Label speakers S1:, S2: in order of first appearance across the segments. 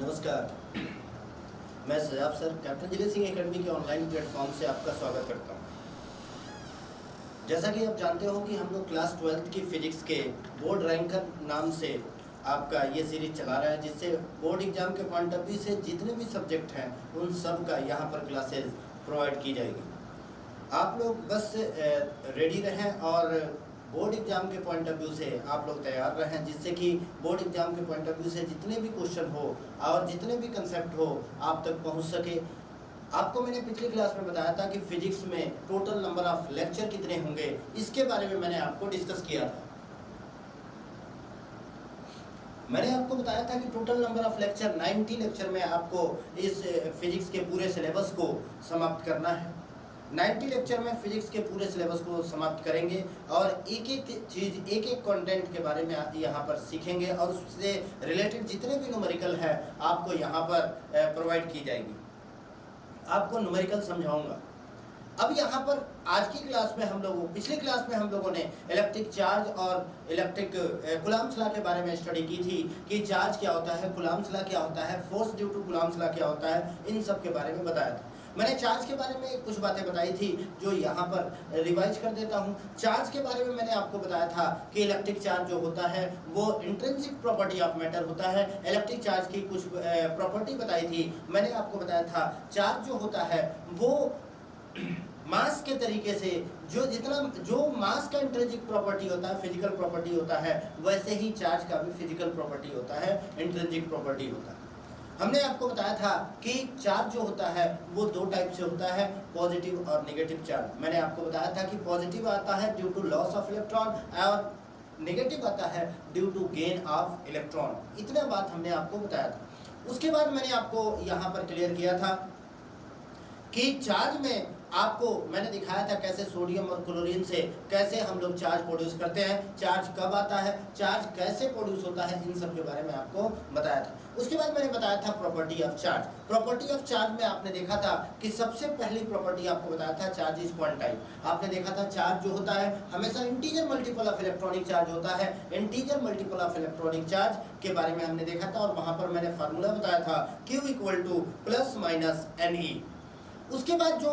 S1: नमस्कार, मैं सजाब sir captain जिले सिंह एकेडमी के ऑनलाइन प्लेटफॉर्म से आपका स्वागत करता हूं। जैसा कि आप जानते हो कि हम लोग क्लास 12th की फिजिक्स के बोर्ड रैंकर नाम से आपका ये सीरीज चला रहा है, जिससे बोर्ड एग्जाम के पॉइंट ऑफ व्यू से जितने भी सब्जेक्ट हैं उन सब का यहाँ पर क्लासेज प्रोवाइड की जाएगी। आप लोग बस रेडी रहें और बोर्ड एग्जाम के पॉइंट ऑफ व्यू से आप लोग तैयार रहें, जिससे कि बोर्ड एग्जाम के पॉइंट ऑफ व्यू से जितने भी क्वेश्चन हो और जितने भी कंसेप्ट हो आप तक पहुंच सके। आपको मैंने पिछली क्लास में बताया था कि फिजिक्स में टोटल नंबर ऑफ लेक्चर कितने होंगे, इसके बारे में मैंने आपको डिस्कस किया था। मैंने आपको बताया था कि total number of lecture 90 lecture में आपको इस फिजिक्स के पूरे सिलेबस को समाप्त करना है। 90 लेक्चर में फिजिक्स के पूरे सिलेबस को समाप्त करेंगे और एक एक चीज़, एक एक कंटेंट के बारे में यहाँ पर सीखेंगे और उससे रिलेटेड जितने भी न्यूमेरिकल है आपको यहाँ पर प्रोवाइड की जाएगी। आपको न्यूमेरिकल समझाऊंगा। अब यहाँ पर आज की क्लास में पिछली क्लास में हम लोगों ने इलेक्ट्रिक चार्ज और इलेक्ट्रिक कूलम्ब्स लॉ के बारे में स्टडी की थी कि चार्ज क्या होता है, कूलम्ब्स लॉ क्या होता है, force due to Coulomb's law क्या होता है, इन सब के बारे में बताया था। मैंने चार्ज के बारे में कुछ बातें बताई थी जो यहाँ पर रिवाइज कर देता हूँ। चार्ज के बारे में मैंने आपको बताया था कि इलेक्ट्रिक चार्ज जो होता है वो इंट्रिंसिक प्रॉपर्टी ऑफ मैटर होता है। इलेक्ट्रिक चार्ज की कुछ प्रॉपर्टी बताई थी। मैंने आपको बताया था चार्ज जो होता है वो मास के तरीके से जो मास का इंट्रिंसिक प्रॉपर्टी होता है, फिजिकल प्रॉपर्टी होता है, वैसे ही चार्ज का भी फिजिकल प्रॉपर्टी होता है, इंट्रिंसिक प्रॉपर्टी होता है। हमने आपको बताया था कि चार्ज जो होता है वो दो टाइप से होता है, पॉजिटिव और नेगेटिव चार्ज। मैंने आपको बताया था कि पॉजिटिव आता है due to loss of electron और नेगेटिव आता है due to gain of electron. इतना बात हमने आपको बताया था। उसके बाद मैंने आपको यहाँ पर क्लियर किया था कि चार्ज में आपको मैंने दिखाया था कैसे सोडियम और क्लोरीन से कैसे हम लोग चार्ज प्रोड्यूस करते हैं, चार्ज कब आता है, चार्ज कैसे प्रोड्यूस होता है, इन सब के बारे में आपको बताया था। उसके बाद मैंने बताया था property of charge. Property of charge में आपने देखा था कि सबसे पहली प्रॉपर्टी आपको बताया था चार्ज इज क्वांटाइल। आपने देखा था चार्ज जो होता है हमेशा integer multiple of electronic charge होता है। Integer multiple of electronic charge के बारे में हमने देखा था और वहां पर मैंने फार्मूला बताया था Q equal two plus minus NE। उसके बाद जो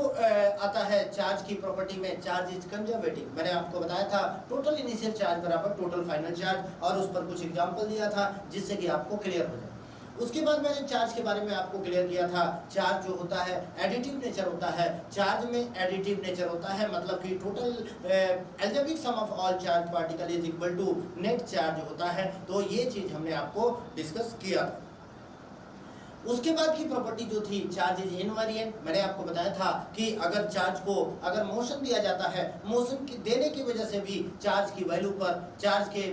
S1: आता है चार्ज की प्रॉपर्टी में, चार्ज इज कंजर्वेटिव। मैंने आपको बताया था टोटल इनिशियल चार्ज बराबर टोटल फाइनल चार्ज और उस पर कुछ एग्जांपल दिया था जिससे कि आपको क्लियर हो जाए। उसके बाद मैंने चार्ज के बारे में आपको क्लियर किया था चार्ज जो होता है एडिटिव नेचर होता है। चार्ज में एडिटिव नेचर होता है मतलब कि total algebraic sum of all charge particle is equal to net charge होता है। तो ये चीज हमने आपको डिस्कस किया था। उसके बाद की प्रॉपर्टी जो थी चार्ज इज इनवेरिएंट। मैंने आपको बताया था कि अगर चार्ज को अगर मोशन दिया जाता है, मोशन की देने की वजह से भी चार्ज की वैल्यू पर, चार्ज के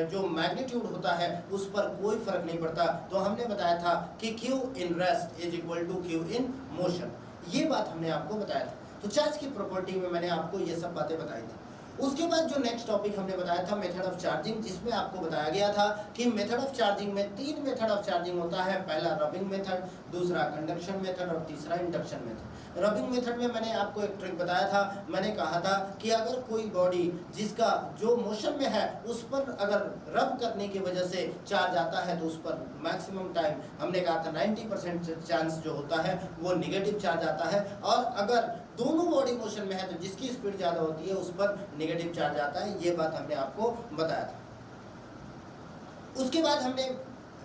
S1: जो मैग्नीट्यूड होता है उस पर कोई फर्क नहीं पड़ता। तो हमने बताया था कि Q in rest is equal to Q in motion. ये बात हमने आपको बताया था। तो चार्ज की प्रॉपर्टी में मैंने आपको ये सब बातें बताई थी। उसके बाद जो नेक्स्ट टॉपिक हमने बताया था मेथड ऑफ चार्जिंग, जिसमें आपको बताया गया था कि मेथड ऑफ चार्जिंग में 3 मेथड ऑफ चार्जिंग होता है। पहला रबिंग मेथड, दूसरा कंडक्शन मेथड और तीसरा इंडक्शन मेथड। रबिंग मेथड में मैंने आपको एक ट्रिक बताया था। मैंने कहा था कि अगर कोई बॉडी जिसका जो मोशन में है उस पर अगर रब करने की वजह से चार्ज आता है तो उस पर मैक्सिमम टाइम हमने कहा था 90% चांस जो होता है वो निगेटिव चार्ज आता है, और अगर दोनों बॉडी मोशन में है तो जिसकी स्पीड ज़्यादा होती है उस पर नेगेटिव चार्ज आता है। ये बात हमने आपको बताया था। उसके बाद हमने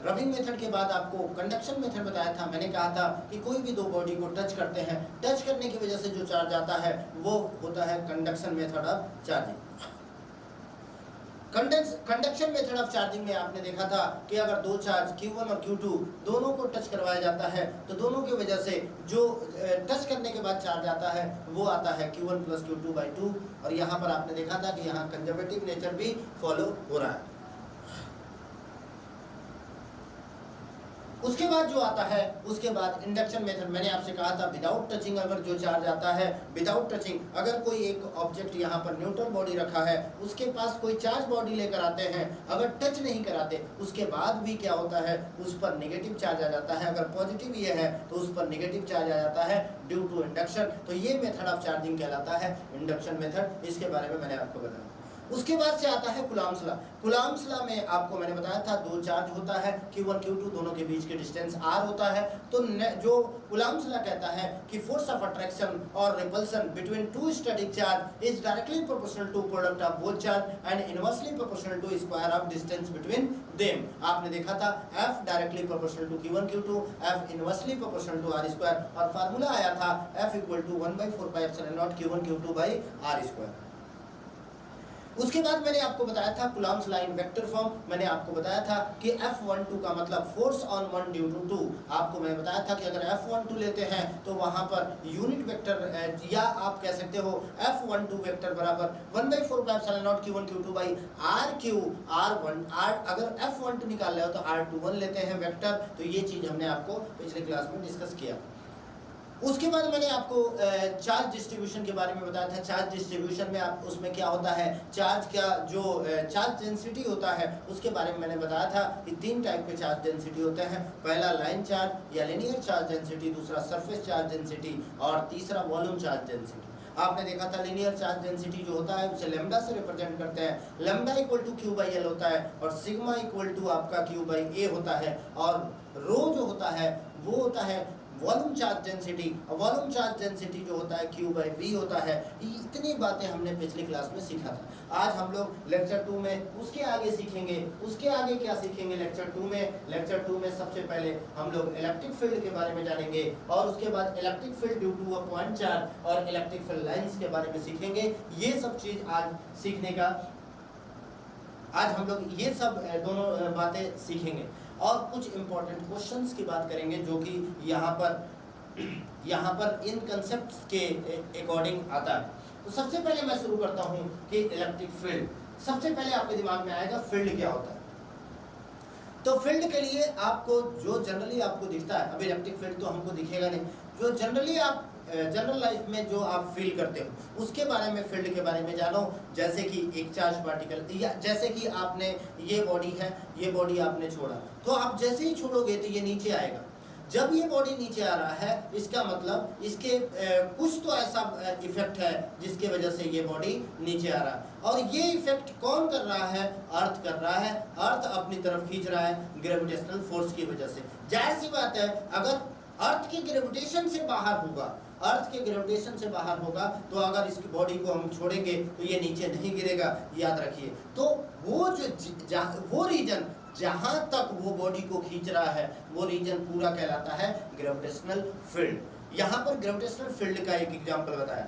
S1: रबिंग मेथड के बाद आपको कंडक्शन मेथड बताया था। मैंने कहा था कि कोई भी दो बॉडी को टच करते हैं, टच करने की वजह से जो चार्ज आता है वो होता है conduction method of charging. Conduction method of charging में आपने देखा था कि अगर दो चार्ज Q1 और Q2 दोनों को टच करवाया जाता है तो दोनों की वजह से जो टच करने के बाद चार्ज आता है वो आता है Q1 प्लस Q2/2। और यहाँ पर आपने देखा था कि यहाँ कंजर्वेटिव नेचर भी फॉलो हो रहा है। उसके बाद जो आता है उसके बाद इंडक्शन मेथड। मैंने आपसे कहा था विदाउट टचिंग अगर जो चार्ज आता है, विदाउट टचिंग अगर कोई एक ऑब्जेक्ट यहाँ पर न्यूट्रल बॉडी रखा है उसके पास कोई चार्ज बॉडी लेकर आते हैं, अगर टच नहीं कराते उसके बाद भी क्या होता है उस पर नेगेटिव चार्ज आ जाता है। अगर पॉजिटिव ये है तो उस पर नेगेटिव चार्ज आ जाता है ड्यू टू इंडक्शन। तो ये मेथड ऑफ चार्जिंग कहलाता है इंडक्शन मेथड। इसके बारे में मैंने आपको बताया। उसके बाद से आता है कूलम्ब्स लॉ। कूलम्ब्स लॉ में आपको मैंने बताया था दो चार्ज होता है Q1 Q2, दोनों के बीच के डिस्टेंस r होता है। तो जो कूलम्ब्स लॉ कहता है कि फोर्स ऑफ अट्रैक्शन और repulsion between two static charge is directly proportional to product of both charge and inversely proportional to square of distance between them. आपने देखा था F directly proportional to Q1 Q2, F inversely proportional to r square, और formula आया था F equal to 1/4πε0 Q1 Q2 by r square. उसके बाद मैंने आपको बताया था Coulomb's law in vector form. मैंने आपको बताया था कि F12 का मतलब फोर्स ऑन 1 ड्यू टू 2। आपको मैंने बताया था कि अगर F12 लेते हैं तो वहां पर यूनिट वेक्टर या आप कह सकते हो F12 वेक्टर बराबर 1/4πε0 Q1 Q2 by R1 R। अगर F12 निकाल रहे हो तो R21 लेते हैं वेक्टर। तो ये चीज हमने आपको पिछले क्लास में डिस्कस किया। उसके बाद मैंने आपको चार्ज डिस्ट्रीब्यूशन के बारे में बताया था। चार्ज डिस्ट्रीब्यूशन में आप उसमें क्या होता है, चार्ज का जो चार्ज डेंसिटी होता है उसके बारे में मैंने बताया था कि तीन टाइप के चार्ज डेंसिटी होते हैं। पहला लाइन चार्ज या लिनियर चार्ज डेंसिटी, दूसरा सरफेस चार्ज डेंसिटी, और तीसरा वॉल्यूम चार्ज डेंसिटी। आपने देखा था लिनियर चार्ज डेंसिटी जो होता है उसे लैम्डा से रिप्रेजेंट करते हैं। Lambda equal to Q by L होता है और सिग्मा इक्वल टू आपका Q बाई A होता है, और रो जो होता है वो होता है volume charge density. Volume charge density जो होता है Q बाई V होता है। इतनी बातें हमने पिछली क्लास में सीखा था। आज हम लोग लेक्चर 2 में उसके आगे सीखेंगे। उसके आगे क्या सीखेंगे लेक्चर 2 में? लेक्चर 2 में सबसे पहले हम लोग इलेक्ट्रिक फील्ड के बारे में जानेंगे, और उसके बाद electric field due to a point charge और इलेक्ट्रिक फील्ड लाइंस के बारे में सीखेंगे। ये सब चीज आज सीखने का, आज हम लोग ये सब दोनों बातें सीखेंगे और कुछ इंपॉर्टेंट क्वेश्चंस की बात करेंगे जो कि यहाँ पर इन कंसेप्ट्स के अकॉर्डिंग आता है। तो सबसे पहले मैं शुरू करता हूँ कि इलेक्ट्रिक फील्ड। सबसे पहले आपके दिमाग में आएगा फील्ड क्या होता है। तो फील्ड के लिए आपको जो जनरली आपको दिखता है, अभी इलेक्ट्रिक फील्ड तो हमको दिखेगा नहीं, जो जनरली आप जनरल लाइफ में जो आप फील करते हो उसके बारे में, फील्ड के बारे में जानो। जैसे कि एक चार्ज पार्टिकल, या जैसे कि आपने ये बॉडी है, ये बॉडी आपने छोड़ा, तो आप जैसे ही छोड़ोगे तो ये नीचे आएगा। जब ये बॉडी नीचे आ रहा है इसका मतलब इसके कुछ तो ऐसा इफेक्ट है जिसके वजह से ये बॉडी नीचे आ रहा है। और ये इफेक्ट कौन कर रहा है? अर्थ कर रहा है। अर्थ अपनी तरफ खींच रहा है ग्रेविटेशनल फोर्स की वजह से। जाहिर सी बात है, अगर अर्थ की ग्रेविटेशन से बाहर होगा, अर्थ के ग्रेविटेशन से बाहर होगा, तो अगर इसकी बॉडी को हम छोड़ेंगे तो ये नीचे नहीं गिरेगा, याद रखिए। तो वो रीजन जहां तक वो बॉडी को खींच रहा है वो रीजन पूरा कहलाता है ग्रेविटेशनल फील्ड। यहाँ पर ग्रेविटेशनल फील्ड का एक एग्जांपल बताया।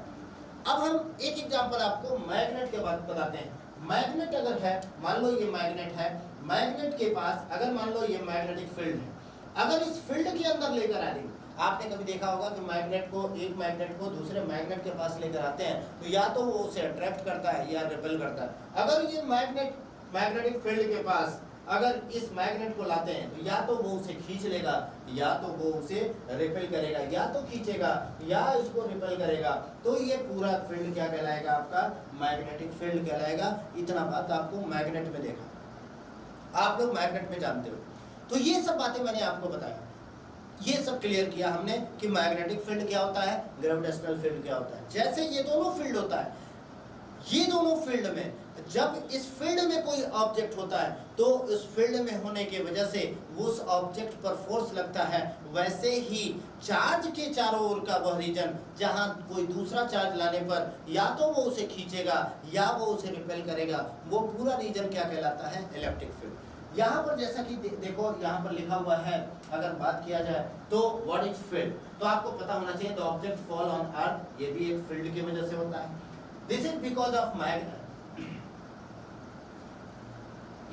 S1: अब हम एक एग्जांपल आपको मैग्नेट के बाद बताते हैं। मैग्नेट अगर है, मान लो ये मैग्नेट है, मैग्नेट के पास अगर मान लो ये मैग्नेटिक फील्ड है, अगर इस फील्ड के अंदर लेकर आ देंगे, आपने कभी देखा होगा कि एक मैग्नेट को दूसरे मैग्नेट के पास लेकर आते हैं तो या तो वो उसे अट्रैक्ट करता है या रिपेल करता है। अगर ये मैग्नेटिक फील्ड के पास अगर इस मैग्नेट को लाते हैं तो या तो वो उसे खींच लेगा या तो वो उसे रिपेल करेगा, या तो खींचेगा या इसको रिपेल करेगा। तो ये पूरा फील्ड क्या कहलाएगा? आपका मैग्नेटिक फील्ड कहलाएगा। इतना बात आपको मैग्नेट में देखा, आप लोग मैग्नेट में जानते हो। तो ये सब बातें मैंने आपको बताया, ये सब क्लियर किया हमने कि मैग्नेटिक फील्ड क्या होता है, ग्रेविटेशनल फील्ड क्या होता है। जैसे ये दोनों फील्ड होता है, ये दोनों फील्ड में जब इस फील्ड में कोई ऑब्जेक्ट होता है तो उस फील्ड में होने की वजह से उस ऑब्जेक्ट पर फोर्स लगता है, वैसे ही चार्ज के चारों ओर का वह रीजन जहां कोई दूसरा चार्ज लाने पर या तो वो उसे खींचेगा या वो उसे रिपेल करेगा, वो पूरा रीजन क्या कहलाता है? Electric field. यहाँ पर जैसा कि देखो यहाँ पर लिखा हुआ है, अगर बात किया जाए तो व्हाट इज फील्ड, तो आपको पता होना चाहिए the object fall on earth, ये भी एक फील्ड की वजह से होता है। This is because of magnet.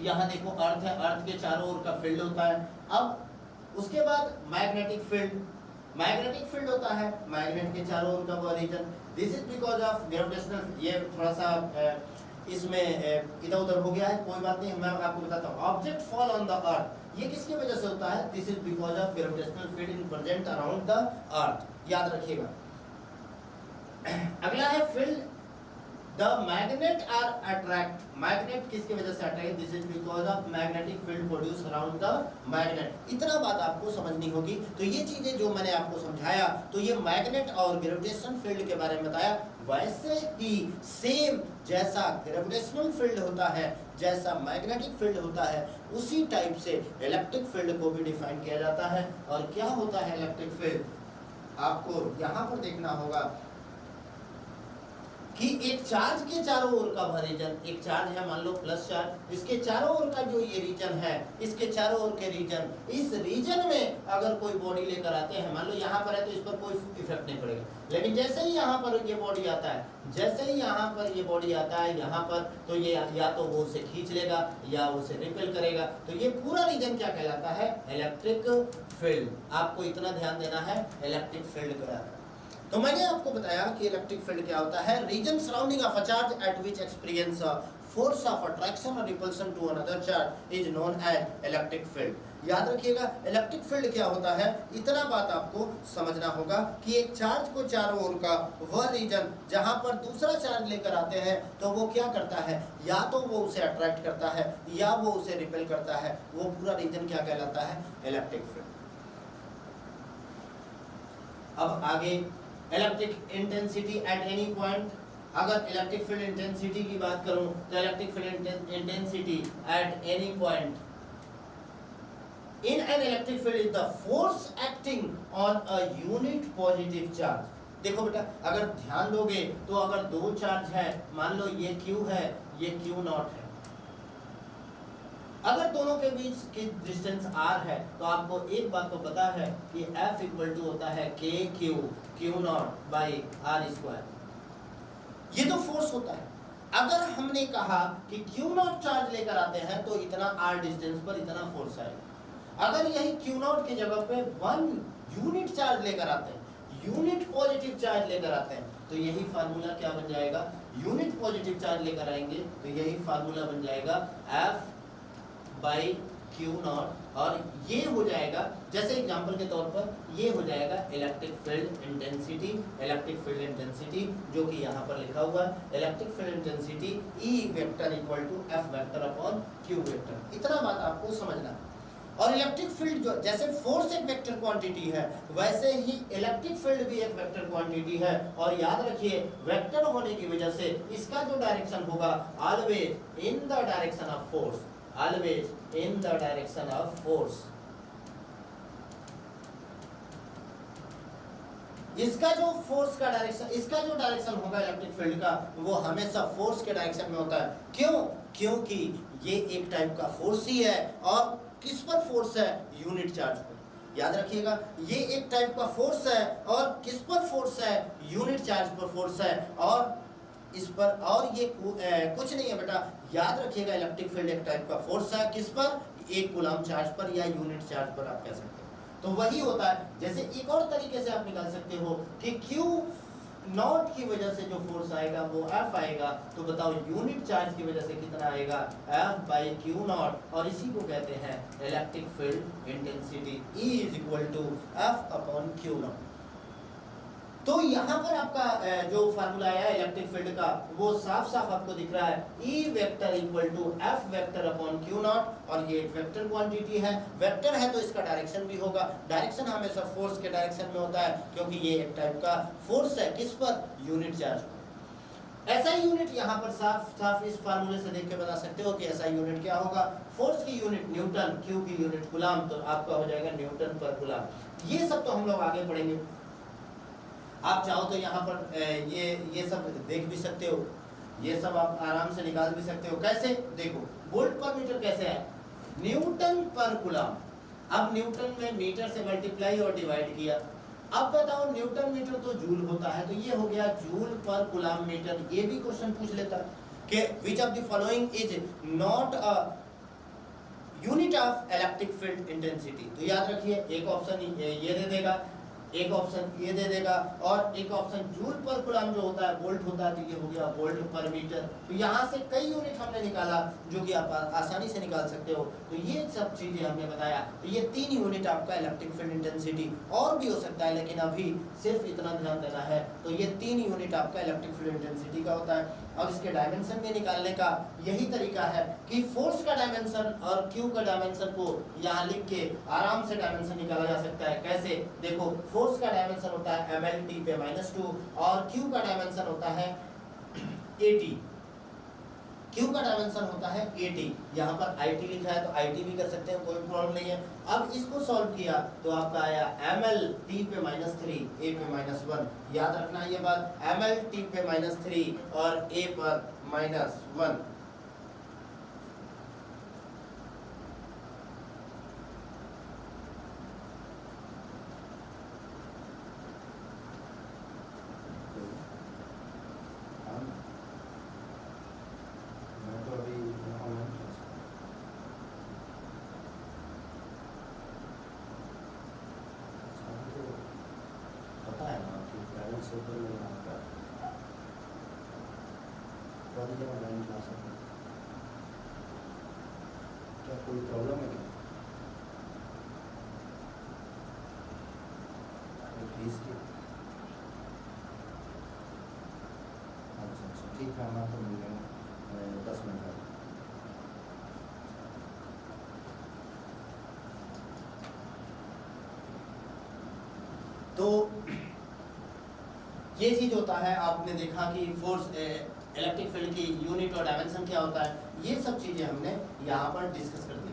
S1: यहाँ देखो अर्थ है, अर्थ के चारों ओर का फील्ड होता है। अब उसके बाद मैग्नेटिक फील्ड होता है मैग्नेट के चारों ओर का वह region. This is because of gravitational, ये थोड़ा सा इसमें इधर उधर हो गया है, कोई बात नहीं, मैं आपको बताता हूँ। Object fall on the earth, ये किसकी वजह से होता है? This is because of gravitational field in present around the earth, याद रखिएगा। अगला है field the magnet are attract, magnet किसकी वजह से attract? This is because of magnetic field produce around the magnet. इतना बात आपको समझनी होगी। तो ये चीजें जो मैंने आपको समझाया, तो ये मैग्नेट और ग्रेविटेशन फील्ड के बारे में बताया। वैसे ही सेम जैसा ग्रेविटेशनल फील्ड होता है, जैसा मैग्नेटिक फील्ड होता है, उसी टाइप से इलेक्ट्रिक फील्ड को भी डिफाइन किया जाता है। और क्या होता है इलेक्ट्रिक फील्ड, आपको यहाँ पर देखना होगा कि एक चार्ज के चारों ओर का रीजन, एक चार्ज है मान लो प्लस चार्ज, इसके चारों ओर का जो ये रीजन है, इसके चारों ओर के रीजन, इस रीजन में अगर कोई बॉडी लेकर आते हैं, मान लो यहाँ पर है तो इस पर कोई इफेक्ट नहीं पड़ेगा, लेकिन जैसे ही यहाँ पर ये बॉडी आता है, जैसे ही यहाँ पर ये बॉडी आता है यहाँ पर, तो ये या तो वो उसे खींच लेगा या उसे रिपेल करेगा। तो ये पूरा रीजन क्या कहलाता है, इलेक्ट्रिक फील्ड। आपको इतना ध्यान देना है, इलेक्ट्रिक फील्ड कहलाता है। तो मैंने आपको बताया कि इलेक्ट्रिक फील्ड क्या होता है, region surrounding of a charge at which experience force of attraction और repulsion to another charge is known as electric field. याद रखिएगा इलेक्ट्रिक फील्ड क्या होता है, इतना बात आपको समझना होगा कि एक चार्ज को चारों ओर का वह रीजन जहां पर दूसरा चार्ज लेकर आते हैं तो वो क्या करता है, या तो वो उसे अट्रैक्ट करता है या वो उसे रिपेल करता है, वो पूरा रीजन क्या कहलाता है, इलेक्ट्रिक फील्ड। अब आगे electric intensity at any point. अगर इलेक्ट्रिक फील्ड इंटेंसिटी की बात करूं तो electric field intensity at any point in an electric field is the force acting on a unit positive charge. देखो बेटा, अगर ध्यान दोगे तो अगर दो चार्ज है, मान लो ये Q है, ये Q नॉट है, अगर दोनों के बीच की डिस्टेंस r है तो आपको एक बात तो पता है कि F इक्वल टू होता है Q not by r square. ये तो फोर्स होता है। अगर हमने कहा कि Q नॉट चार्ज लेकर आते हैं तो इतना r डिस्टेंस पर इतना फोर्स आएगा। अगर यही Q नॉट की जगह पे 1 यूनिट चार्ज लेकर आते हैं, यूनिट पॉजिटिव चार्ज लेकर आते हैं, तो यही फार्मूला क्या बन जाएगा, यूनिट पॉजिटिव चार्ज लेकर आएंगे तो यही फार्मूला बन जाएगा F बाई Q नॉट। और ये हो जाएगा, जैसे एग्जांपल के तौर पर ये हो जाएगा electric field intensity. Electric field intensity जो कि यहाँ पर लिखा हुआ है, electric field intensity E vector equal to F vector upon Q vector. इतना बात आपको समझना। और इलेक्ट्रिक फील्ड जो जैसे फोर्स एक वेक्टर क्वांटिटी है, वैसे ही इलेक्ट्रिक फील्ड भी एक वेक्टर क्वांटिटी है। और याद रखिए वेक्टर होने की वजह से इसका जो डायरेक्शन होगा always in the direction of force, always in the direction of force। इसका जो फोर्स का डायरेक्शन, इसका जो डायरेक्शन होगा इलेक्ट्रिक फील्ड का, वो हमेशा फोर्स के डायरेक्शन में होता है। क्यों? क्योंकि ये एक टाइप का फोर्स ही है। और किस पर फोर्स है, यूनिट चार्ज पर। याद रखिएगा ये एक टाइप का फोर्स है और किस पर फोर्स है, यूनिट चार्ज पर फोर्स है। और इस पर, और ये कुछ नहीं है बेटा, याद रखिएगा इलेक्ट्रिक फील्ड एक टाइप का फोर्स है, किस पर, एक कूलम चार्ज पर या यूनिट चार्ज पर आप कह सकते हो। तो वही होता है। जैसे एक और तरीके से आप निकाल सकते हो कि Q नॉट की वजह से जो फोर्स आएगा वो F आएगा, तो बताओ यूनिट चार्ज की वजह से कितना आएगा, F बाई Q नॉट। और इसी को कहते हैं electric field intensity, E is equal to F upon Q naught. तो यहाँ पर आपका जो फार्मूला आया है इलेक्ट्रिक फील्ड का, वो साफ साफ आपको दिख रहा है, E vector equal to F vector upon Q naught. और ये एक वेक्टर क्वांटिटी है, वेक्टर है तो इसका डायरेक्शन भी होगा। डायरेक्शन हमेशा फोर्स के डायरेक्शन में होता है, क्योंकि ये एक टाइप का फोर्स है, किस पर, यूनिट चार्ज पर। ऐसा यूनिट यहाँ पर साफ साफ इस फार्मूले से देख के बता सकते हो कि ऐसा यूनिट क्या होगा, फोर्स की यूनिट न्यूटन, Q की यूनिट कूलम, तो आपका हो जाएगा न्यूटन पर कूलम। ये सब तो हम लोग आगे पढ़ेंगे। आप चाहो तो यहाँ पर ये सब देख भी सकते हो, ये सब आप आराम से निकाल भी सकते हो। कैसे, देखो वोल्ट पर मीटर कैसे है, न्यूटन पर कूलम। अब न्यूटन में मीटर से मल्टीप्लाई और डिवाइड किया। अब बताओ न्यूटन मीटर तो जूल होता है, तो ये हो गया जूल पर कूलम मीटर। ये भी क्वेश्चन पूछ लेता है कि which of the following is not a unit of electric field intensity. तो याद रखिए एक ऑप्शन ये दे देगा, एक ऑप्शन ये दे देगा, और एक ऑप्शन जूल पर कूलम जो होता है वोल्ट होता है, तो ये हो गया वोल्ट पर मीटर। तो यहाँ से कई यूनिट हमने निकाला जो कि आप आसानी से निकाल सकते हो। तो ये सब चीजें हमने बताया। तो ये 3 यूनिट आपका इलेक्ट्रिक फील्ड इंटेंसिटी, और भी हो सकता है लेकिन अभी सिर्फ इतना ध्यान देना है। तो ये 3 यूनिट आपका इलेक्ट्रिक फील्ड इंटेंसिटी का होता है। अब इसके डायमेंशन भी निकालने का यही तरीका है कि फोर्स का डायमेंशन और क्यू का डायमेंशन को यहाँ लिख के आराम से डायमेंशन निकाला जा सकता है। कैसे? देखो, फोर्स का डायमेंशन होता है ml t पे -2 और क्यू का डायमेंशन होता है at। क्यू का डायमेंशन होता है 80। यहाँ पर IT लिखा है तो IT भी कर सकते हैं, कोई प्रॉब्लम नहीं है। अब इसको सॉल्व किया तो आपका आया ml t पे -3 a पे -1। याद रखना ये बात, ml t पे -3 और a पर -1। क्या कोई प्रॉब्लम है क्या? फीस की? अच्छा, ठीक है, हम आपको मिल जाएंगे 10 मिनट बाद। तो ये चीज होता है, आपने देखा कि फोर्स इलेक्ट्रिक फील्ड की यूनिट और डायमेंशन क्या होता है, ये सब चीजें हमने यहाँ पर डिस्कस कर दी।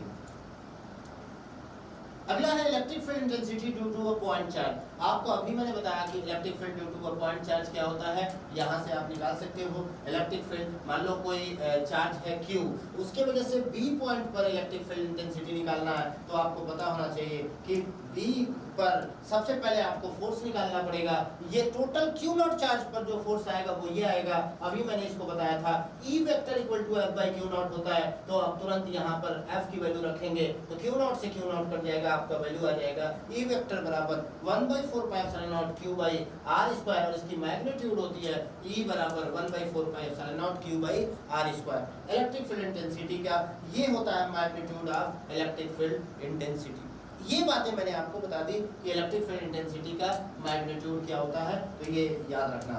S1: अगला है electric field intensity due to a point charge. आपको अभी मैंने बताया कि electric field due to a point charge क्या होता है। यहाँ से आप निकाल सकते हो इलेक्ट्रिक फील्ड, मान लो कोई चार्ज है Q, उसके वजह से B पॉइंट पर इलेक्ट्रिक फील्ड इंटेंसिटी निकालना है, तो आपको पता होना चाहिए कि B पर सबसे पहले आपको फोर्स निकालना पड़ेगा। ये टोटल Q नॉट चार्ज पर जो फोर्स आएगा वो ये आएगा। अभी मैंने इसको बताया था E vector equal to F by Q naught होता है, तो आप तुरंत यहाँ पर F की वैल्यू रखेंगे तो Q नॉट से Q नॉट कट जाएगा, आपका वैल्यू आ जाएगा E वेक्टर बराबर 1/4πε0 Q बाई R स्क्वायर, और इसकी मैग्नीट्यूड होती है E बराबर 1/4πε0 Q by R square. Electric field intensity का ये होता है magnitude of electric field intensity. ये बातें मैंने आपको बता दी कि इलेक्ट्रिक फील्ड इंटेंसिटी का मैग्नीट्यूड क्या होता है, तो ये याद रखना।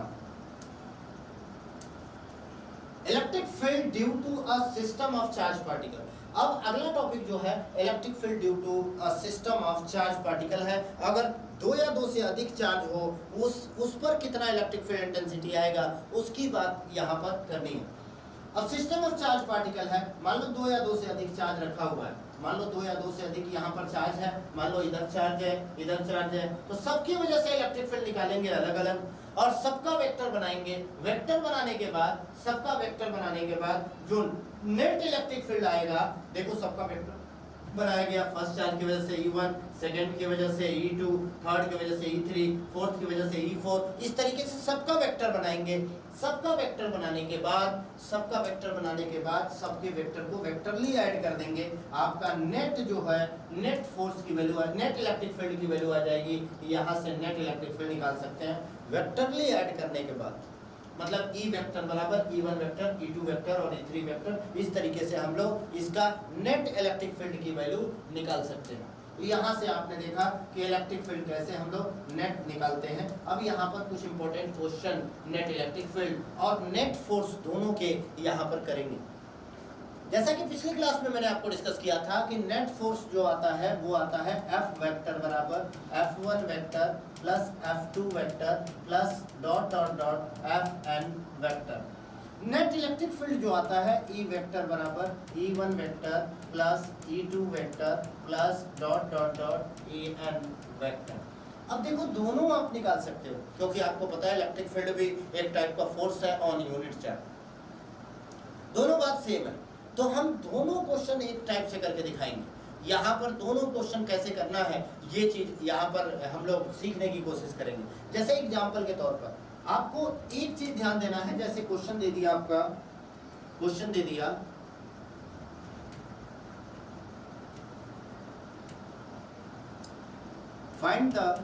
S1: Electric field due to a system of charge particle. अब अगला टॉपिक जो है electric field due to a system of charge particle है। अगर दो या दो से अधिक चार्ज हो उस पर कितना इलेक्ट्रिक फील्ड इंटेंसिटी आएगा, उसकी बात यहाँ पर करनी है। अब सिस्टम ऑफ चार्ज पार्टिकल है, मान लो दो या दो से अधिक चार्ज रखा हुआ है, मान लो दो या दो से अधिक यहाँ पर चार्ज है, मान लो इधर चार्ज है, इधर चार्ज है, तो सबकी वजह से इलेक्ट्रिक फील्ड निकालेंगे अलग अलग और सबका वेक्टर बनाएंगे। वेक्टर बनाने के बाद, सबका वेक्टर बनाने के बाद जो नेट इलेक्ट्रिक फील्ड आएगा, देखो सबका वेक्टर बनाया गया, फर्स्ट चार्ज की वजह से E1, सेकंड की वजह से E2, थर्ड की वजह से E3, फोर्थ की वजह से E4, इस तरीके से सबका वेक्टर बनाएंगे। सबका वेक्टर बनाने के बाद, सबका वेक्टर बनाने के बाद सबके वेक्टर को वेक्टरली ऐड कर देंगे। आपका नेट जो है, नेट फोर्स की वैल्यू, नेट इलेक्ट्रिक फील्ड की वैल्यू आ जाएगी। यहाँ से नेट इलेक्ट्रिक फील्ड निकाल सकते हैं वेक्टरली ऐड करने के बाद। मतलब E वेक्टर बराबर E1 वेक्टर, E2 वेक्टर और E3 वेक्टर, इस तरीके से हम लोग इसका नेट इलेक्ट्रिक फील्ड की वैल्यू निकाल सकते हैं। यहाँ से आपने देखा कि इलेक्ट्रिक फील्ड कैसे हम लोग नेट निकालते हैं। अब यहाँ पर कुछ important question net electric field और नेट फोर्स दोनों के यहाँ पर करेंगे। जैसा कि पिछली क्लास में मैंने आपको डिस्कस किया था कि नेट फोर्स जो आता है वो आता है F वेक्टर बराबर F1 vector plus F2 vector plus dot dot dot Fn vector. Net electric field जो आता है E वेक्टर बराबर E1 vector plus E2 vector plus dot dot dot En vector. अब देखो दोनों आप निकाल सकते हो, क्योंकि आपको पता है इलेक्ट्रिक फील्ड भी एक टाइप का फोर्स है ऑन यूनिट चार्ज। दोनों बात सेम है, तो हम दोनों क्वेश्चन एक टाइप से करके दिखाएंगे। यहाँ पर दोनों क्वेश्चन कैसे करना है ये चीज यहाँ पर हम लोग सीखने की कोशिश करेंगे। जैसे एग्जांपल के तौर पर आपको एक चीज ध्यान देना है, जैसे क्वेश्चन दे दिया, आपका क्वेश्चन दे दिया find the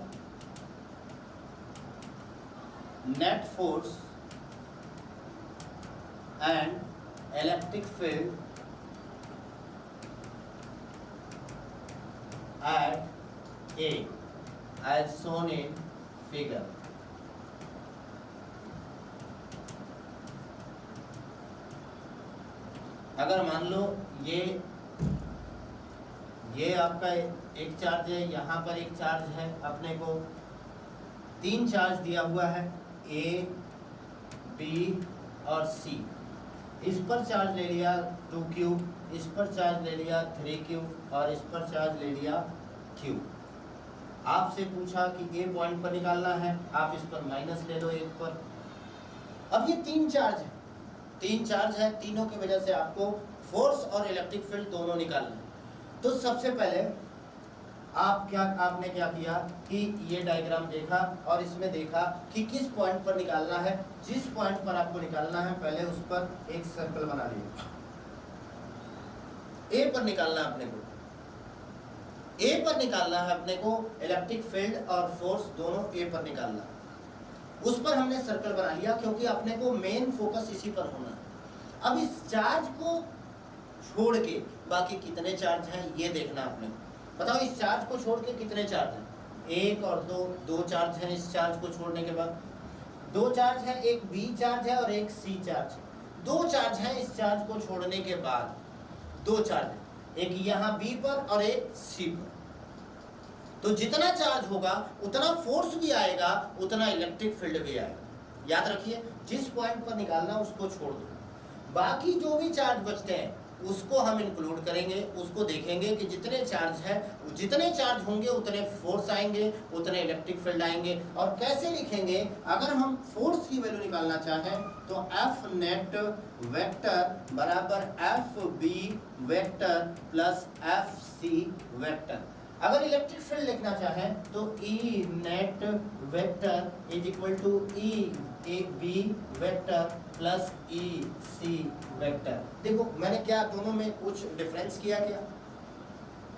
S1: net force and electric field at A as shown in figure। अगर मान लो ये आपका एक चार्ज है, यहाँ पर एक चार्ज है, अपने को 3 चार्ज दिया हुआ है A, B और C। इस पर चार्ज ले लिया 2Q, इस पर चार्ज ले लिया 3Q और इस पर चार्ज ले लिया Q। आपसे पूछा कि A पॉइंट पर निकालना है, आप इस पर माइनस ले लो 1 पर। अब ये 3 चार्ज है, 3 चार्ज है, तीनों की वजह से आपको फोर्स और इलेक्ट्रिक फील्ड दोनों निकालना है। तो सबसे पहले आपने क्या किया कि ये डायग्राम देखा और इसमें देखा कि किस पॉइंट पर निकालना है। जिस पॉइंट पर आपको निकालना है पहले उस पर एक सर्कल बना लिया। ए पर निकालना है अपने को, ए पर निकालना है अपने को, इलेक्ट्रिक फील्ड और फोर्स दोनों ए पर निकालना है। उस पर हमने सर्कल बना लिया क्योंकि अपने को मेन फोकस इसी पर होना है। अब इस चार्ज को छोड़ के बाकी कितने चार्ज हैं ये देखना अपने को। बताओ इस चार्ज को छोड़ के कितने चार्ज हैं? 1 और 2 चार्ज हैं। इस चार्ज को छोड़ने के बाद 2 चार्ज है, एक B चार्ज है और एक C चार्ज है। 2 चार्ज हैं इस चार्ज को छोड़ने के बाद, 2 चार्ज है, एक यहाँ B पर और एक C पर। तो जितना चार्ज होगा उतना फोर्स भी आएगा, उतना इलेक्ट्रिक फील्ड भी आएगा। याद रखिए, जिस पॉइंट पर निकालना उसको छोड़ दो, बाकी जो भी चार्ज बचते हैं उसको हम इंक्लूड करेंगे। उसको देखेंगे कि जितने चार्ज है, जितने चार्ज होंगे उतने फोर्स आएंगे, उतने इलेक्ट्रिक फील्ड आएंगे। और कैसे लिखेंगे? अगर हम फोर्स की वैल्यू निकालना चाहें तो F नेट वेक्टर बराबर FB vector plus FC vector. अगर इलेक्ट्रिक फील्ड लिखना चाहें तो E net vector is equal to EB vector plus EC vector. देखो मैंने क्या दोनों में कुछ डिफरेंस किया क्या?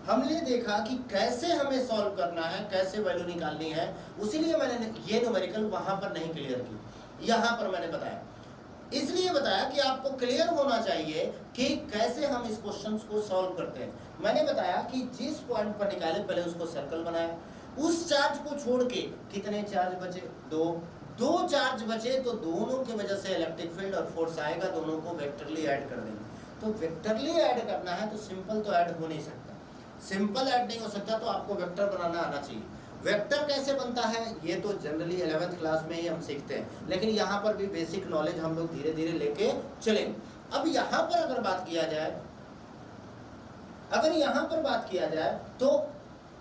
S1: हमने देखा कि कैसे हमें सॉल्व करना है, कैसे वैल्यू निकालनी है, उसीलिए मैंने ये न्यूमेरिकल वहां पर नहीं क्लियर की, यहाँ पर मैंने बताया। इसलिए बताया कि आपको क्लियर होना चाहिए कि कैसे हम इस क्वेश्चन को सॉल्व करते हैं। मैंने बताया कि जिस पॉइंट पर निकाले पहले उसको सर्कल बनाया, उस चार्ज को छोड़ के कितने चार्ज बचे? 2 चार्ज बचे, तो दोनों की वजह से इलेक्ट्रिक फील्ड और फोर्स आएगा, दोनों को वेक्टरली ऐड कर देंगे। तो वेक्टरली ऐड करना है तो सिंपल तो ऐड हो नहीं सकता, सिंपल ऐड नहीं हो सकता, तो आपको वेक्टर बनाना आना चाहिए। वेक्टर कैसे बनता है ये तो जनरली 11th क्लास में ही हम सीखते हैं, लेकिन यहाँ पर भी बेसिक नॉलेज हम लोग धीरे धीरे लेके चलेंगे। अब यहाँ पर अगर बात किया जाए, तो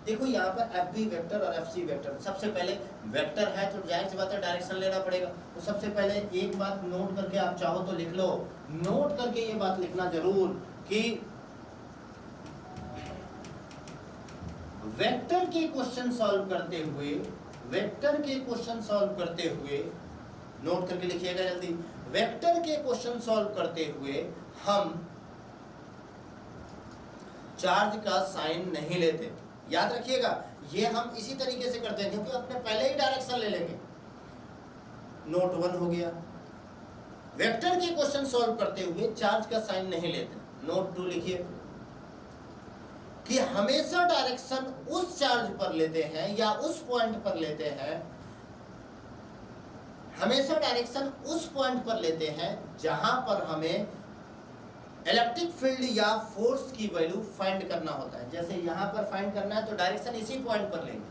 S1: देखो यहाँ पर FB वेक्टर और FC वेक्टर। सबसे पहले वेक्टर है तो जाहिर सी बात है डायरेक्शन लेना पड़ेगा। तो सबसे पहले एक बात नोट करके, आप चाहो तो लिख लो, नोट करके ये बात लिखना जरूर कि वेक्टर के क्वेश्चन सॉल्व करते हुए, नोट करके लिखिएगा जल्दी, वेक्टर के क्वेश्चन सॉल्व करते हुए हम चार्ज का साइन नहीं लेते। याद रखिएगा, ये हम इसी तरीके से करते हैं क्योंकि अपने पहले ही डायरेक्शन ले लेंगे। नोट 1 हो गया, वेक्टर के क्वेश्चन सॉल्व करते हुए चार्ज का साइन नहीं लेते। नोट 2 लिखिए कि हमेशा डायरेक्शन उस चार्ज पर लेते हैं या उस पॉइंट पर लेते हैं, हमेशा डायरेक्शन उस पॉइंट पर लेते हैं जहां पर हमें इलेक्ट्रिक फील्ड या फोर्स की वैल्यू फाइंड करना होता है। जैसे यहां पर फाइंड करना है तो डायरेक्शन इसी पॉइंट पर लेंगे,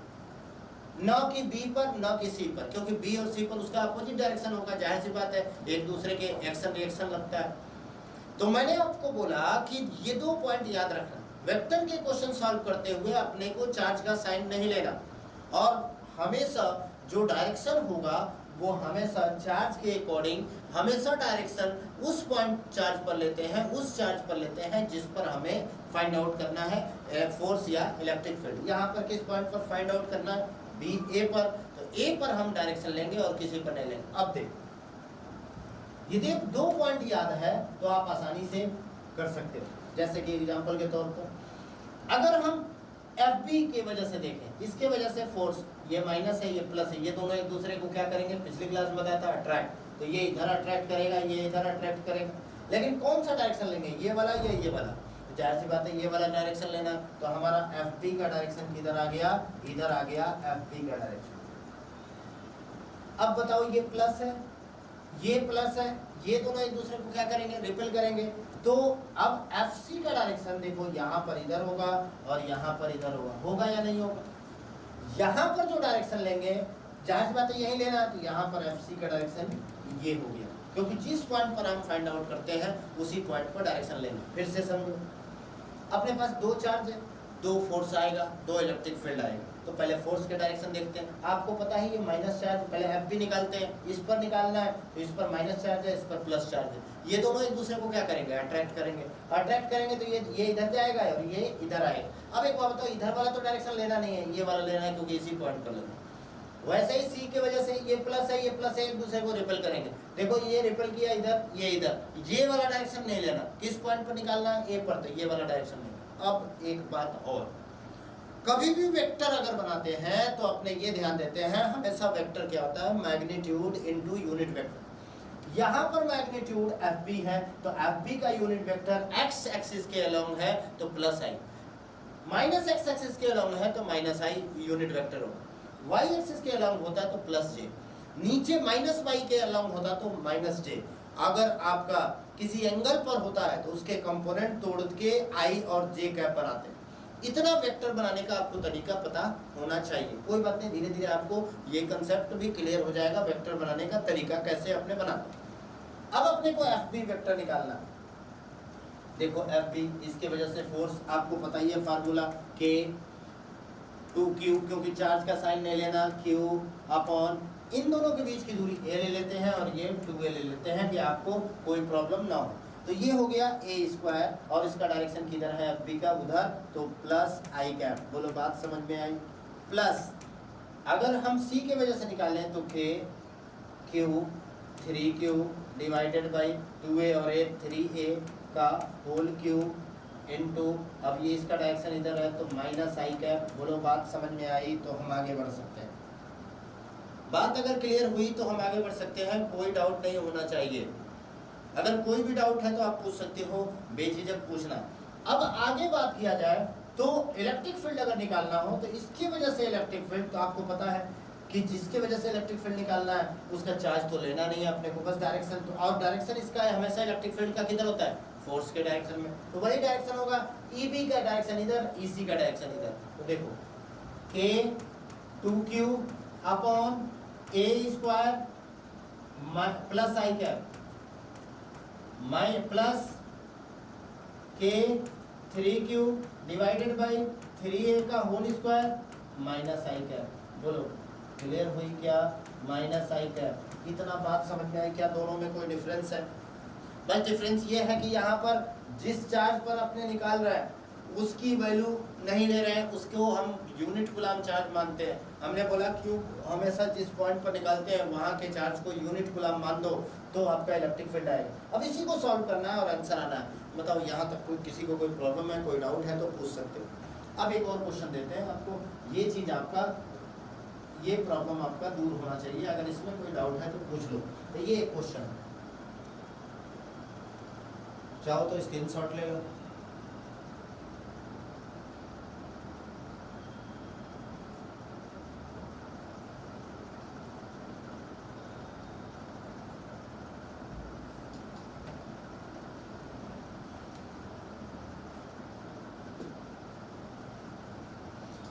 S1: न कि B पर न कि C पर, क्योंकि B और C पर उसका अपोजिट डायरेक्शन होगा। जाहिर सी बात है, एक दूसरे के एक्शन रिएक्शन लगता है। तो मैंने आपको बोला कि ये 2 पॉइंट याद रखना। वेक्टर के क्वेश्चन सॉल्व करते हुए अपने को चार्ज का साइन नहीं लेना, और हमेशा जो डायरेक्शन होगा वो हमेशा चार्ज के अकॉर्डिंग, हमेशा डायरेक्शन उस पॉइंट चार्ज पर लेते हैं, उस चार्ज पर लेते हैं जिस पर हमें फाइंड आउट करना है फोर्स या इलेक्ट्रिक फील्ड। यहाँ पर किस पॉइंट पर फाइंड आउट करना है? A पर, तो A पर हम डायरेक्शन लेंगे और किसी पर नहीं लेंगे। अब देखो, यदि 2 पॉइंट याद है तो आप आसानी से कर सकते हो। जैसे कि एग्जांपल के तौर पर अगर हम FB की वजह से देखें, इसके वजह से फोर्स, ये माइनस है ये प्लस है, ये दोनों एक दूसरे को क्या करेंगे? पिछली क्लास में बताया था अट्रैक्ट, तो ये इधर अट्रैक्ट करेगा, ये इधर अट्रैक्ट करेगा। लेकिन कौन सा डायरेक्शन लेंगे, ये वाला या ये वाला? तो जाहिर सी बात है ये वाला डायरेक्शन लेना, तो हमारा FB का डायरेक्शन किधर आ गया? इधर आ गया FB का डायरेक्शन। अब बताओ, ये प्लस है, ये प्लस है, ये दोनों एक दूसरे को क्या करेंगे? रिपेल करेंगे। तो अब एफ सी का डायरेक्शन देखो, यहाँ पर इधर होगा और यहाँ पर इधर होगा या नहीं होगा? यहाँ पर जो डायरेक्शन लेंगे, जाहिर बात है यही लेना है, तो यहाँ पर एफ सी का डायरेक्शन ये हो गया, क्योंकि जिस पॉइंट पर हम फाइंड आउट करते हैं उसी पॉइंट पर डायरेक्शन लेंगे। फिर से समझो, अपने पास दो चार्ज है, दो फोर्स आएगा, दो इलेक्ट्रिक फील्ड आएगा। तो पहले फोर्स के डायरेक्शन देखते हैं। आपको पता है ये माइनस चार्ज, पहले एफ भी निकालते हैं, इस पर निकालना है, तो इस पर माइनस चार्ज है, इस पर प्लस चार्ज है। ये दोनों एक दूसरे को क्या करेंगे? अट्रैक्ट करेंगे। अट्रैक्ट करेंगे तो ये इधर जाएगा और ये इधर आएगा। अब एक बात बताओ, इधर वाला तो डायरेक्शन लेना नहीं है, ये वाला लेना है, क्योंकि इसी पॉइंट पर लेना है। वैसे ही सी की वजह से ये प्लस है, ये प्लस है, एक दूसरे को रिपेल करेंगे। देखो ये रिपेल किया इधर, ये इधर, ये वाला डायरेक्शन नहीं लेना। किस पॉइंट पर निकालना है? ए पर, तो ये वाला डायरेक्शन लेना। अब एक बात और, कभी भी वेक्टर अगर बनाते हैं तो अपने ये ध्यान देते हैं, हमेशा वेक्टर क्या होता है? Magnitude into unit vector. यहाँ पर मैग्नीट्यूड एफ बी है, तो एफ बी का यूनिट वेक्टर एक्स एक्सिस के अलोंग है तो प्लस आई, माइनस एक्स एक्सिस के अलोंग है तो माइनस आई यूनिट वेक्टर होगा। वाई एक्सिस के अलोंग होता है तो प्लस जे, नीचे माइनस वाई के अलोंग होता तो माइनस जे। अगर आपका किसी एंगल पर होता है तो उसके कंपोनेंट तोड़ के आई और जे कैप बनाते हैं। इतना वेक्टर बनाने का आपको तरीका पता होना चाहिए। कोई बात नहीं, धीरे धीरे आपको ये कंसेप्ट भी क्लियर हो जाएगा, वेक्टर बनाने का तरीका कैसे अपने बनाते हैं। अब अपने को एफ बी वेक्टर निकालना है। देखो एफ बी, इसके वजह से फोर्स आपको पता ही है, फार्मूला के 2q, क्योंकि चार्ज का साइन नहीं लेना, q अपॉन इन दोनों के बीच की दूरी a ले लेते हैं और ये 2a ले लेते हैं कि आपको कोई प्रॉब्लम ना हो। तो ये हो गया a स्क्वायर, और इसका डायरेक्शन किधर है? एफ बी का उधर, तो प्लस आई कैप। बोलो बात समझ में आई? प्लस अगर हम c के वजह से निकालें तो k q 3q divided by 2a और a 3a का होल क्यूब इनटू, अब ये इसका डायरेक्शन इधर है तो माइनस आई कैप। बोलो बात समझ में आई? तो हम आगे बढ़ सकते हैं। बात अगर क्लियर हुई तो हम आगे बढ़ सकते हैं, कोई डाउट नहीं होना चाहिए। अगर कोई भी डाउट है तो आप पूछ सकते हो, बेझिझक पूछना। अब आगे बात किया जाए तो इलेक्ट्रिक फील्ड अगर निकालना हो तो इसकी वजह से इलेक्ट्रिक फील्ड, तो आपको पता है कि जिसके वजह से इलेक्ट्रिक फील्ड निकालना है उसका चार्ज तो लेना नहीं है अपने को, बस डायरेक्शन। तो और डायरेक्शन इसका है, हमेशा इलेक्ट्रिक फील्ड का किधर होता है? फोर्स के डायरेक्शन में। तो वही डायरेक्शन होगा, ई बी का डायरेक्शन इधर, ई सी का डायरेक्शन इधर। तो देखो k 2q upon a square plus I cap plus k 3q divided by 3a का होल स्क्वायर माइनस आई कैप। बोलो क्लियर हुई क्या? माइनस आई कैप। इतना बात समझ में आई क्या? दोनों में कोई डिफरेंस है? बस डिफरेंस ये है कि यहाँ पर जिस चार्ज पर अपने निकाल रहे हैं उसकी वैल्यू नहीं ले रहे हैं, उसको हम यूनिट गुलाम चार्ज मानते हैं। हमने बोला क्यों, हमेशा जिस पॉइंट पर निकालते हैं वहाँ के चार्ज को यूनिट गुलाम मान दो तो आपका इलेक्ट्रिक फील्ड आएगा। अब इसी को सॉल्व करना है और आंसर आना है। बताओ यहाँ तक कोई किसी को कोई प्रॉब्लम है, कोई डाउट है तो पूछ सकते हो। अब एक और क्वेश्चन देते हैं आपको, ये चीज़ आपका, ये प्रॉब्लम आपका दूर होना चाहिए। अगर इसमें कोई डाउट है तो पूछ लो। तो ये एक क्वेश्चन है, चाहो तो स्क्रीनशॉट ले लो।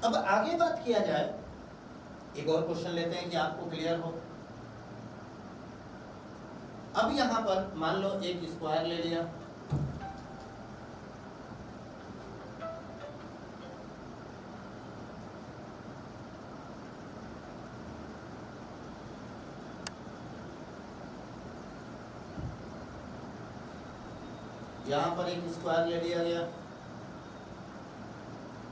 S1: अब आगे बात किया जाए, एक और क्वेश्चन लेते हैं कि आपको क्लियर हो। अब यहां पर मान लो एक स्क्वायर ले लिया, यहां पर एक स्क्वायर ले लिया गया,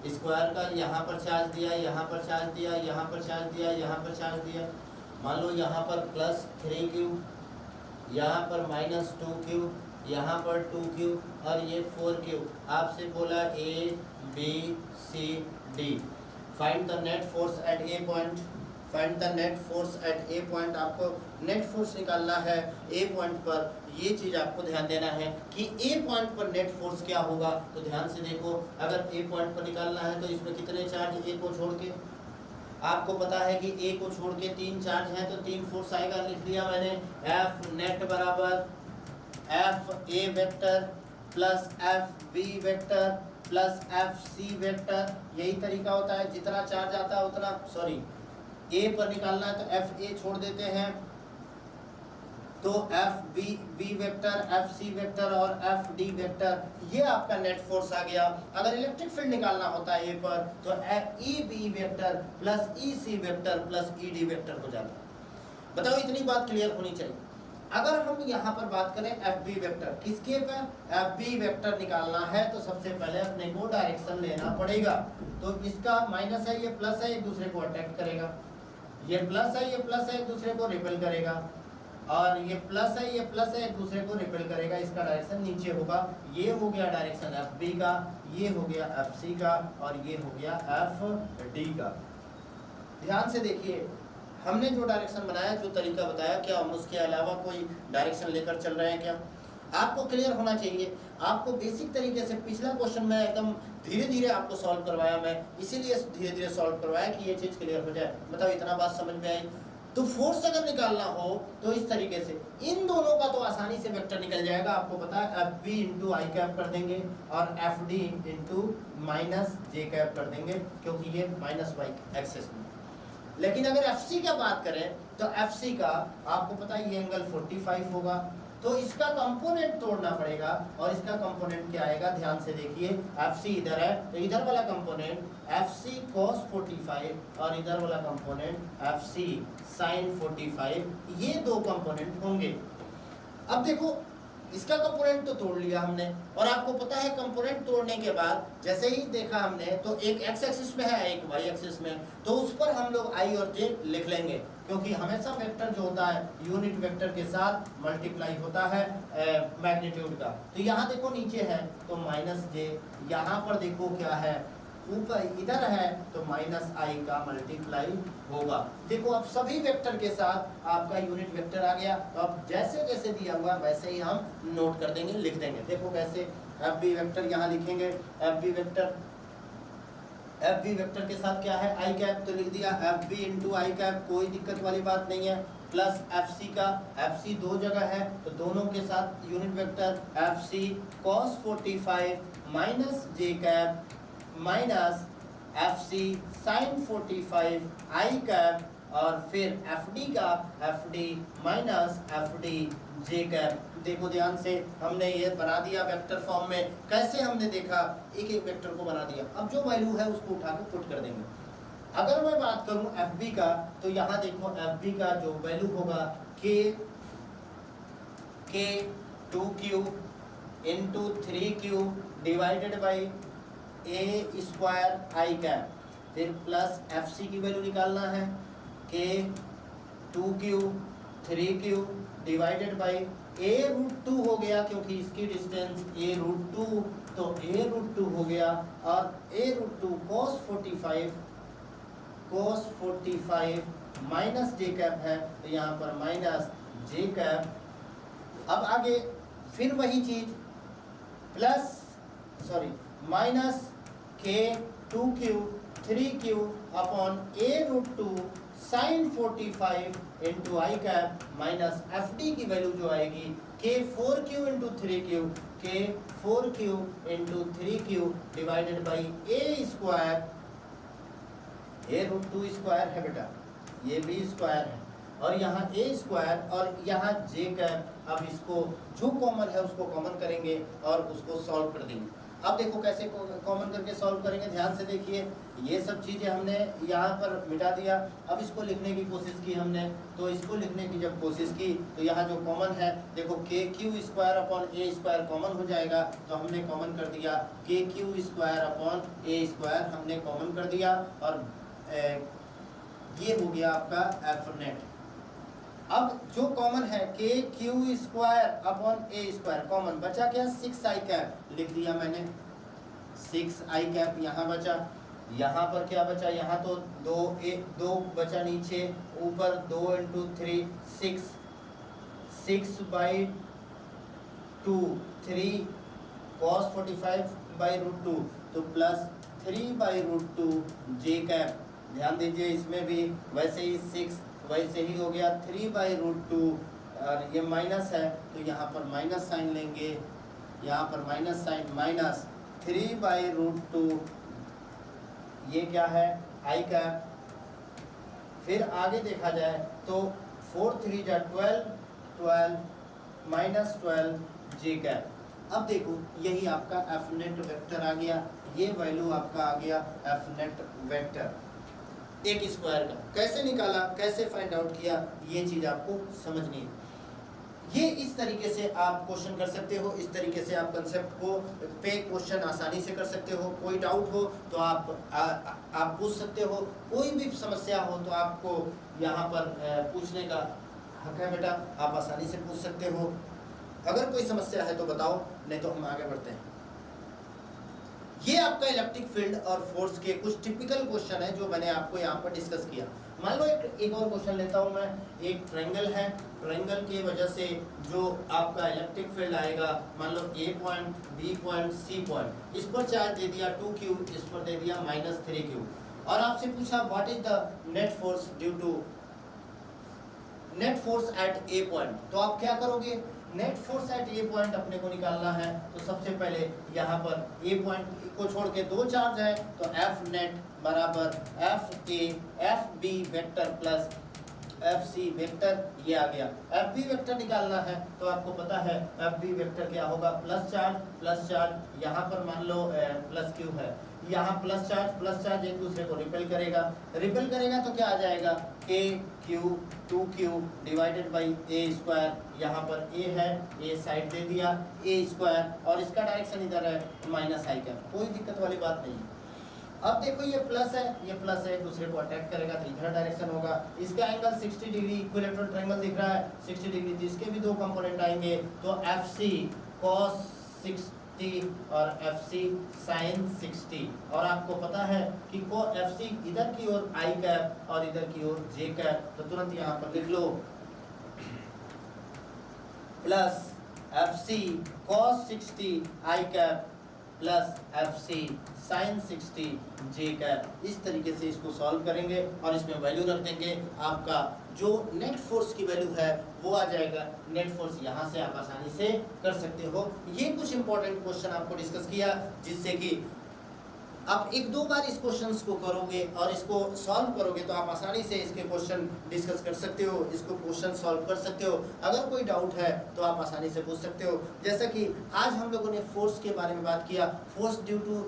S1: स्क्वायर का यहाँ पर चार्ज दिया, यहाँ पर चार्ज दिया, यहाँ पर चार्ज दिया, यहाँ पर चार्ज दिया। मान लो यहाँ पर प्लस 3q, यहाँ पर माइनस 2q, यहाँ पर 2q और ये 4q। आपसे बोला A B C D, find the net force at a point. Find the net force at a point. आपको नेट फोर्स निकालना है ए पॉइंट पर। ये चीज़ आपको ध्यान देना है कि ए पॉइंट पर नेट फोर्स क्या होगा। तो ध्यान से देखो, अगर ए पॉइंट पर निकालना है तो इसमें कितने चार्ज, ए को छोड़ के, आपको पता है कि ए को छोड़ के 3 चार्ज हैं तो 3 फोर्स आएगा। लिख लिया मैंने, एफ नेट बराबर F A vector plus F B vector plus F C vector, यही तरीका होता है। जितना चार्ज आता है उतना, सॉरी ए पर निकालना है तो एफ ए छोड़ देते हैं, तो F B vector, F C vector और एफ डी वेक्टर, ये आपका नेट फोर्स आ गया। अगर इलेक्ट्रिक फील्ड निकालना होता है ए पर तो E B vector plus E C vector plus E D vector हो जाता है। बताओ, इतनी बात क्लियर होनी चाहिए। अगर हम यहाँ पर बात करें एफ बी वेक्टर, किसके पर एफ बी वेक्टर निकालना है तो सबसे पहले अपने को डायरेक्शन लेना पड़ेगा। तो इसका माइनस है, ये प्लस है, एक दूसरे को अट्रैक्ट करेगा। ये प्लस है, ये प्लस है, एक दूसरे को रिपेल करेगा। और ये प्लस है, ये प्लस है, एक दूसरे को रिपेल करेगा। इसका डायरेक्शन नीचे होगा। ये हो गया डायरेक्शन एफ बी का, ये हो गया एफ सी का और ये हो गया एफ डी का। ध्यान से देखिए, हमने जो डायरेक्शन बनाया, जो तरीका बताया, क्या हम उसके अलावा कोई डायरेक्शन लेकर चल रहे हैं क्या? आपको क्लियर होना चाहिए। आपको बेसिक तरीके से पिछला क्वेश्चन में एकदम धीरे धीरे आपको सॉल्व करवाया, मैं इसीलिए धीरे धीरे सॉल्व करवाया कि ये चीज़ क्लियर हो जाए। बताओ, इतना बात समझ में आई? तो फोर्स अगर निकालना हो तो इस तरीके से, इन दोनों का तो आसानी से वेक्टर निकल जाएगा। आपको पता है F B into I cap कर देंगे और F D into minus j cap कर देंगे, क्योंकि ये माइनस वाई एक्सेस में। लेकिन अगर एफ सी का बात करें तो एफ सी का आपको पता है ये एंगल 45 होगा, तो इसका कंपोनेंट तोड़ना पड़ेगा। और इसका कंपोनेंट क्या आएगा, ध्यान से देखिए। एफ सी इधर है तो इधर वाला कंपोनेंट एफ सी कॉस 45 और इधर वाला कंपोनेंट एफ सी साइन 45, ये दो कंपोनेंट होंगे। अब देखो, इसका कंपोनेंट तो तोड़ लिया हमने, और आपको पता है कंपोनेंट तोड़ने के बाद जैसे ही देखा हमने तो एक एक्स एक्सिस में है, एक वाई एक्सिस में, तो उस पर हम लोग आई और जे लिख लेंगे, क्योंकि हमेशा वेक्टर जो होता है यूनिट वेक्टर के साथ मल्टीप्लाई होता है मैग्नीट्यूड का। तो यहाँ देखो नीचे है तो माइनस जे, यहाँ पर देखो क्या है, ऊपर इधर है तो माइनस आई का मल्टीप्लाई होगा। देखो, अब सभी वेक्टर के साथ आपका यूनिट वेक्टर आ गया। तो अब जैसे जैसे दिया हुआ वैसे ही हम नोट कर देंगे, लिख देंगे। देखो कैसे, एफ बी वेक्टर यहाँ लिखेंगे, एफ बी वेक्टर के साथ क्या है, आई कैप, तो लिख दिया F B into I cap, कोई दिक्कत वाली बात नहीं है। प्लस एफ सी का, एफ सी दो जगह है तो दोनों के साथ unit vector F C cos 45 minus j cap minus F C sine 45 i cap, और फिर एफ डी का F D minus F D j cap. देखो ध्यान से, हमने ये बना दिया वेक्टर फॉर्म में। कैसे हमने देखा, एक एक वेक्टर को बना दिया। अब जो वैल्यू है उसको उठा के पुट कर देंगे। अगर मैं बात करूं एफ बी का, तो यहाँ देखो एफ बी का जो वैल्यू होगा के 2q into 3q divided by a square I cap, फिर प्लस एफ सी की वैल्यू निकालना है के 2q 3q divided by A root 2 हो गया, क्योंकि इसकी डिस्टेंस ए रूट 2, तो ए रूट 2 हो गया। और ए root 2 cos 45 minus j cap है, तो यहाँ पर माइनस जे कैप। अब आगे फिर वही चीज, प्लस सॉरी माइनस के 2q 3q upon a root 2 sine 45 into I cap, minus F D की वैल्यू जो आएगी के 4q इंटू 3q, के 4q into 3q divided by a square, a root 2 square है बेटा, ये भी स्क्वायर है, और यहाँ ए स्क्वायर और यहाँ जे कैप। अब इसको जो कॉमन है उसको कॉमन करेंगे और उसको सॉल्व कर देंगे। अब देखो कैसे कॉमन करके सॉल्व करेंगे, ध्यान से देखिए। ये सब चीज़ें हमने यहाँ पर मिटा दिया। अब इसको लिखने की कोशिश की हमने, तो इसको लिखने की जब कोशिश की तो यहाँ जो कॉमन है, देखो के क्यू स्क्वायर अपॉन ए स्क्वायर कॉमन हो जाएगा, तो हमने कॉमन कर दिया के क्यू स्क्वायर अपॉन ए स्क्वायर, हमने कॉमन कर दिया। और ये हो गया आपका एफ नेट। अब जो कॉमन है के क्यू स्क्वायर अपॉन ए स्क्वायर कॉमन बचा क्या, 6 आई कैप लिख दिया मैंने, 6 आई कैप यहाँ बचा। यहाँ पर क्या बचा, यहाँ तो 2 बचा नीचे, ऊपर 2 into 3 6 by 2 3 cos 45 by root 2, तो plus 3 by root 2 J cap. ध्यान दीजिए, इसमें भी वैसे ही 6 वैसे ही हो गया 3 बाई रूट 2, और ये माइनस है तो यहाँ पर माइनस साइन लेंगे, यहाँ पर माइनस साइन माइनस 3/√2, ये क्या है आई कैप। फिर आगे देखा जाए तो 4 3 जा 12, 12 माइनस 12 जे कैप। अब देखो यही आपका एफ नेट वेक्टर आ गया, ये वैल्यू आपका आ गया एफ नेट वेक्टर एक स्क्वायर का। कैसे निकाला, कैसे फाइंड आउट किया, ये चीज़ आपको समझनी है। ये इस तरीके से आप क्वेश्चन कर सकते हो, इस तरीके से आप कंसेप्ट को पे क्वेश्चन आसानी से कर सकते हो। कोई डाउट हो तो आप पूछ सकते हो, कोई भी समस्या हो तो आपको यहाँ पर पूछने का हक है बेटा, आप आसानी से पूछ सकते हो। अगर कोई समस्या है तो बताओ, नहीं तो हम आगे बढ़ते हैं। ये आपका इलेक्ट्रिक फील्ड और फोर्स के कुछ टिपिकल क्वेश्चन है जो मैंने आपको यहाँ पर डिस्कस किया। मान लो एक और क्वेश्चन लेता हूँ मैं। एक ट्रायंगल है, ट्रायंगल की वजह से जो आपका इलेक्ट्रिक फील्ड आएगा, मान लो A point, B point, C point, इस पर चार्ज दे दिया 2q, इस पर दे दिया -3q, और आपसे पूछा what is the net force due to net force at a point. तो आप क्या करोगे, net force at a point अपने को निकालना है। तो सबसे पहले यहाँ पर ए पॉइंट को छोड़ के दो चार्ज है, तो एफ नेट बराबर F A F B vector plus F C vector, ये आ गया। एफ बी वेक्टर निकालना है तो आपको पता है एफ बी वेक्टर क्या होगा, प्लस चार्ज, यहाँ पर मान लो प्लस क्यू है, यहाँ प्लस चार्ज एक दूसरे को रिपेल करेगा तो क्या आ जाएगा, a q 2q divided by a square. यहाँ पर ए है, ए साइड दे दिया ए स्क्वायर, और इसका डायरेक्शन इधर है माइनस आई कैप, कोई दिक्कत वाली बात नहीं है। अब देखो ये प्लस है, एक दूसरे को अटैक करेगा तो इधर डायरेक्शन होगा। इसका एंगल 60 डिग्री इक्विलेटरल ट्रायंगल दिख रहा है 60 डिग्री, तो इसके भी दो कंपोनेंट आएंगे, तो एफ सी कॉस 60 और एफ सी साइन 60। और आपको पता है कि को एफ सी इधर की ओर आई कैप और इधर की ओर जे कैप, तो तुरंत यहाँ पर लिख लो plus F C cos 60 i cap plus F C sine 60 j cap. इस तरीके से इसको सॉल्व करेंगे और इसमें वैल्यू रख देंगे। आपका जो नेट फोर्स की वैल्यू है वो आ जाएगा। नेट फोर्स यहाँ से आप आसानी से कर सकते हो। ये कुछ इंपॉर्टेंट क्वेश्चन आपको डिस्कस किया, जिससे कि आप एक दो बार इस क्वेश्चंस को करोगे और इसको सॉल्व करोगे तो आप आसानी से इसके क्वेश्चन डिस्कस कर सकते हो, इसको क्वेश्चन सॉल्व कर सकते हो। अगर कोई डाउट है तो आप आसानी से पूछ सकते हो। जैसा कि आज हम लोगों ने फोर्स के बारे में बात किया, force due to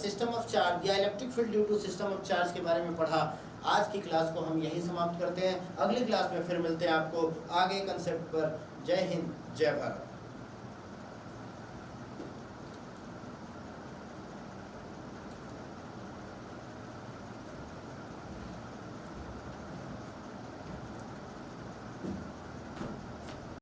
S1: system of charge या electric field due to system of charge के बारे में पढ़ा। आज की क्लास को हम यही समाप्त करते हैं। अगली क्लास में फिर मिलते हैं आपको आगे कंसेप्ट पर। जय हिंद, जय भारत।